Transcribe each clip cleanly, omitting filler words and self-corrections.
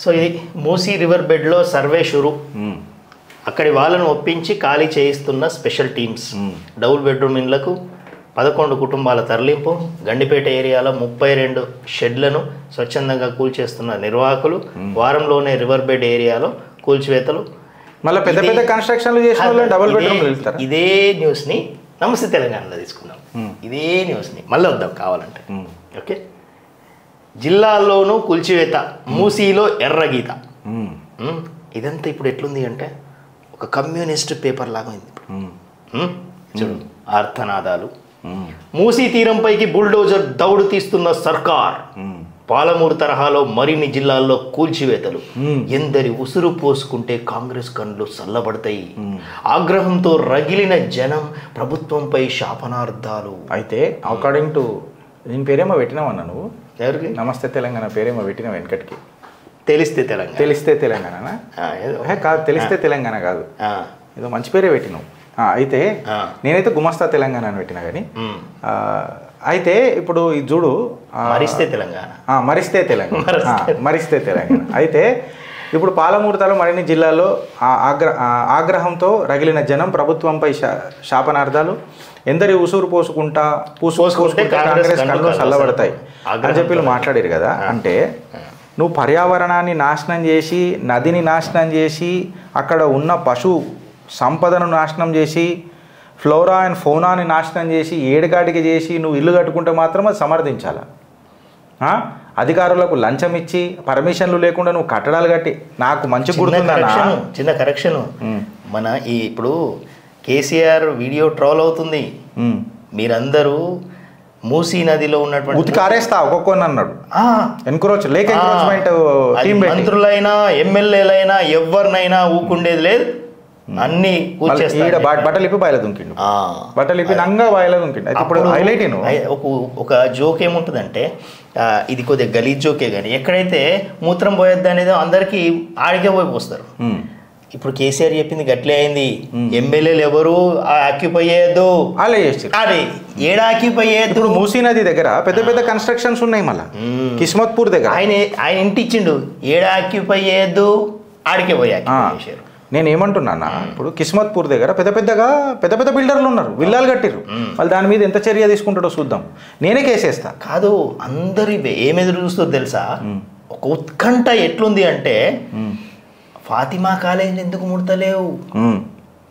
So ఇది Musi river బెడ్లో survey షురు. అక్కడి వాళ్ళను ఒప్పించి ఖాళీ చేయిస్తున్న స్పెషల్ టీమ్స్. డబుల్ బెడ్రూమ్ ఇండ్లకు 11 కుటుంబాల తరలింపు. గండిపేట ఏరియాలో 32 షెడ్లను స్వచ్ఛందంగా కూల్చేస్తున్న నిర్వాహకులు. వారంలోనే రివర్ బెడ్ ఏరియాలో కూల్చివేతలు. మళ్ళీ పెద్ద పెద్ద కన్స్ట్రక్షన్లు చేసిన డబుల్ బెడ్రూమ్. ఇదే న్యూస్ని నమస్తే తెలంగాణలో తీసుకున్నాం. ఇదే న్యూస్ని మళ్ళీ వద్దాం కావాలంటే. ఓకే, జిల్లాల్లోనూ కూల్చివేత, మూసీలో ఎర్రగీత. ఇదంతా ఇప్పుడు ఎట్లుంది అంటే ఒక కమ్యూనిస్ట్ పేపర్ లాగా ఉంది ఇప్పుడు. చూడు ఆర్తనాదాలు. మూసీ తీరంపైకి బుల్డోజర్ దౌడు తీస్తున్న సర్కార్. పాలమూరు తరహాలో మరిన్ని జిల్లాల్లో కూల్చివేతలు. ఎందరి ఉసురు పోసుకుంటే కాంగ్రెస్ కండ్లు చల్లబడతాయి. ఆగ్రహంతో రగిలిన జనం, ప్రభుత్వంపై శాపనార్థాలు. అయితే అకార్డింగ్ టు దీని పేరేమో పెట్టినావన్నా నువ్వు? ఎవరికి? నమస్తే తెలంగాణ పేరేమో పెట్టినావు వెనకటికి. తెలిస్తే తెలంగాణ. తెలిస్తే తెలంగాణ కాదు, తెలిస్తే తెలంగాణ కాదు, ఏదో మంచి పేరే పెట్టినావు. అయితే నేనైతే గుమస్తా తెలంగాణ అని పెట్టినా కానీ. అయితే ఇప్పుడు ఇది చూడు, మరిస్తే తెలంగాణ, మరిస్తే తెలంగాణ. అయితే ఇప్పుడు పాలమూరు తల మరిన్ని జిల్లాల్లో ఆగ్రహంతో రగిలిన జనం, ప్రభుత్వంపై శాపనార్థాలు. ఎందరి ఉసూరు పూసుకుంటే కాంగ్రెస్ కళ్ళు చల్లబడతాయి అని చెప్పి మాట్లాడారు కదా. అంటే నువ్వు పర్యావరణాన్ని నాశనం చేసి, నదిని నాశనం చేసి, అక్కడ ఉన్న పశు సంపదను నాశనం చేసి, ఫ్లోరా అండ్ ఫౌనాని నాశనం చేసి, ఏడుగాడికి చేసి నువ్వు ఇల్లు కట్టుకుంటే మాత్రం అది సమర్థించాలి. అధికారులకు లంచం ఇచ్చి పర్మిషన్లు లేకుండా నువ్వు కట్టడాలు కట్టి, నాకు మంచి గుర్తుందన్న చిన్న కరెక్షన్. మన ఈ ఇప్పుడు కేసీఆర్ వీడియో ట్రోల్ అవుతుంది. మీరందరూ మూసీ నదిలో ఉన్నటువంటి ఉతికారేస్తా ఒక్కొక్కని అన్నాడు. ఎంకరేజ్మెంట్ మంత్రులైనా ఎమ్మెల్యేలైనా ఎవరినైనా ఊకుండేది లేదు. అన్ని బట్టలు ఇప్పి బాయిల దుంకిండు, బట్టలు ఇప్పి నంగా బాయిల దుంకిండు. ఇప్పుడు హైలైట్ ఒక జోక్ ఏముంటుందంటే, ఇది కొద్దిగా గలీజ్ జోకే కానీ ఎక్కడైతే మూత్రం పోయొద్దు అనేది అందరికీ ఆడికే పోయి పోస్తారు. ఇప్పుడు కేసీఆర్ చెప్పింది గట్లే అయింది. ఎమ్మెల్యేలు ఎవరు ఆక్యుపై చేయొద్దు, అదే ఏడా ఆక్యుపై చేయొద్దు. ఇప్పుడు మూసీ నది దగ్గర పెద్ద పెద్ద కన్స్ట్రక్షన్స్ ఉన్నాయి. మళ్ళీ కిస్మత్పూర్ దగ్గర ఆయన ఇంటి ఇచ్చిండు, ఏడా ఆక్యుపై చేయొద్దు, ఆడికే పోయి ఆక్యుపై చేశారు. నేను ఏమంటున్నా, ఇప్పుడు కిస్మత్పూర్ దగ్గర పెద్ద పెద్ద బిల్డర్లు ఉన్నారు, విల్లాలు కట్టిర్రు. వాళ్ళు దాని మీద ఎంత చర్య తీసుకుంటాడో చూద్దాం. నేనే కేసేస్తా. కాదు, అందరి ఏమెదురు చూస్తుందో తెలుసా? ఒక ఉత్కంఠ ఎట్లుంది అంటే, ఫాతిమా కాలేజీని ఎందుకు ముడతలేవు?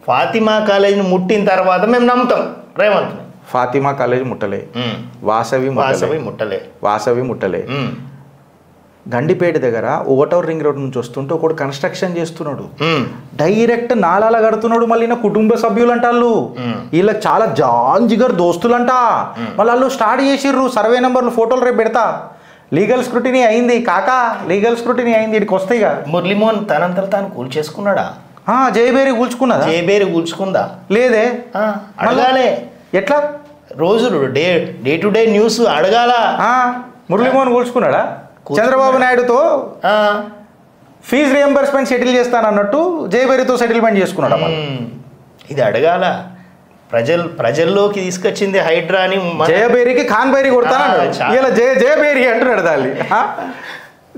ఫాతిమా కాలేజీని ముట్టిన తర్వాత మేము నమ్ముతాం రేవంత్. ఫాతిమా కాలేజీ ముట్టలే, వాసవి ముట్టలే. గండిపేట దగ్గర ఒకటో రింగ్ రోడ్ నుంచి వస్తుంటే ఒకడు కన్స్ట్రక్షన్ చేస్తున్నాడు, డైరెక్ట్ నాలాల కడుతున్నాడు. మళ్ళీ నా కుటుంబ సభ్యులు అంట వాళ్ళు, వీళ్ళకి చాలా జాన్ జిగర్ దోస్తులంట. మళ్ళీ వాళ్ళు స్టార్ట్ చేసిర్రు సర్వే నెంబర్లు, ఫోటోలు రేపు పెడతా. లీగల్ స్క్రూటినీ అయింది కాకా, లీగల్ స్క్రూటినీ అయింది. ఇక్కడికి వస్తాయి. మురళీమోహన్ తనంతలో తాను కూల్చేసుకున్నాడా? జయబేరి కూల్చుకున్నదా? జయబేరి కూల్చుకుందా? లేదే. అడగాలే. ఎట్లా? రోజులు డే టు డే న్యూస్ అడగాల. మురళీమోహన్ కూల్చుకున్నాడా? చంద్రబాబు నాయుడుతో ఫీజు రియంబర్స్మెంట్ సెటిల్ చేస్తానన్నట్టు జయబేరితో సెటిల్మెంట్ చేసుకున్నాడు. ఇది అడగాల. ప్రజల్లోకి తీసుకొచ్చింది హైడ్రాని. జయబేరికి ఖాన్బేరి కొడతాను, ఇలా జయబేరి అంటున్నాడు. దాన్ని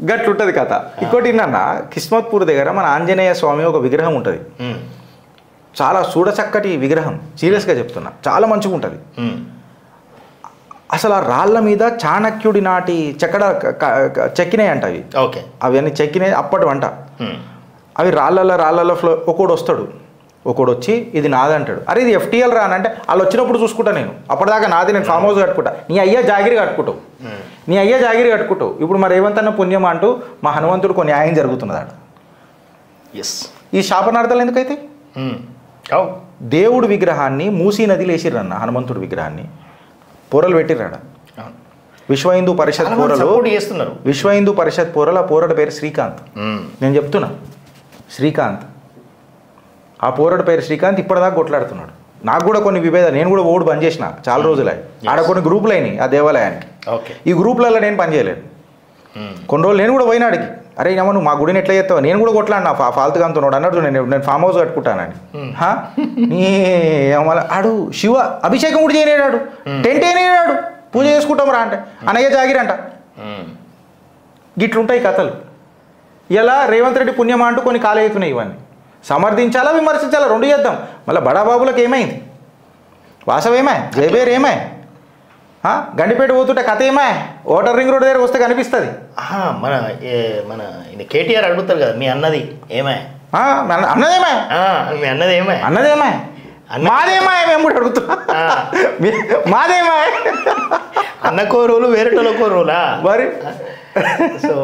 గట్లుంటది కథ. ఇంకోటి ఏంటన్నా, కిస్మత్పూర్ దగ్గర మన ఆంజనేయ స్వామి ఒక విగ్రహం ఉంటుంది. చాలా చూడచక్కటి విగ్రహం, సీరియస్గా చెప్తున్నా, చాలా మంచిగా ఉంటుంది. అసలు ఆ రాళ్ళ మీద చాణక్యుడి నాటి చెక్కినాయి అంట అవి. ఓకే, అవన్నీ చెక్కినాయి అప్పటి వంట. అవి రాళ్ళల్లో ఒకడు వస్తాడు, ఒకడు వచ్చి ఇది నాదంటాడు. అరే ఇది FTL రా అని అంటే, వాళ్ళు వచ్చినప్పుడు చూసుకుంటా నేను. అప్పటిదాకా నాది, నేను ఫామ్ హౌస్ కట్టుకుంటా. నీ అయ్యా జాగిరి కట్టుకుంటావు. ఇప్పుడు మరి రేవంత్ అన్న పుణ్యం అంటూ మా హనుమంతుడు న్యాయం జరుగుతున్నదాడు. ఈ శాపనార్థాలు ఎందుకైతే? దేవుడు విగ్రహాన్ని మూసీ నదిలో వేసిర్రన్న, హనుమంతుడు విగ్రహాన్ని పోరలు పెట్టిర్రాడ. విశ్వ హిందూ పరిషత్ పోరలు. ఆ పోరడు పేరు శ్రీకాంత్. నేను చెప్తున్నా, శ్రీకాంత్, ఆ పోరడు పేరు శ్రీకాంత్. ఇప్పటిదాకా కొట్లాడుతున్నాడు. నాకు కూడా కొన్ని విభేదాలు, నేను కూడా ఓడు బంద్ చేసిన చాలా రోజులు. ఆడ కొన్ని గ్రూపులు అయినాయి ఆ దేవాలయానికి. ఈ గ్రూపులలో నేను పనిచేయలేదు. కొన్ని రోజులు నేను కూడా పోయినాడికి, అరే ఏమో నువ్వు మా గుడిని ఎట్లా చేస్తావు, నేను కూడా కొట్లాడినా ఫాల్తుగా అంటున్నాడు అన్నాడు. నేను ఫామ్ హౌస్ కట్టుకుంటానని. ఆడు శివ అభిషేకం కూడా చేయలేడాడు, టెంట్ అయినాడు, పూజ చేసుకుంటాం రా అంటే అన్నయ్య జాగిరంట. గిట్లుంటాయి కథలు. ఇలా రేవంత్ రెడ్డి పుణ్యమా అంటూ కొన్ని ఖాళీ అవుతున్నాయి. ఇవన్నీ సమర్థించాలా విమర్శించాలా రెండు చేద్దాం. మళ్ళీ బడాబాబులకు ఏమైంది, వాసవేమే, జయబేర్ ఏమే, గండిపేట పోతుంటే కథ ఏమే, ఓటర్ రింగ్ రోడ్ దగ్గర వస్తే కనిపిస్తుంది. మన మన కేటీఆర్ అడుగుతారు కదా, మీ అన్నది ఏమే, అన్నదేమే, మీ అన్నది ఏమే, అన్నదేమే, మాదేమా మేము కూడా అడుగుతున్నా, మాదేమా అన్న కోరులు వేరేటోళ్ళ కోరులా మరి. సో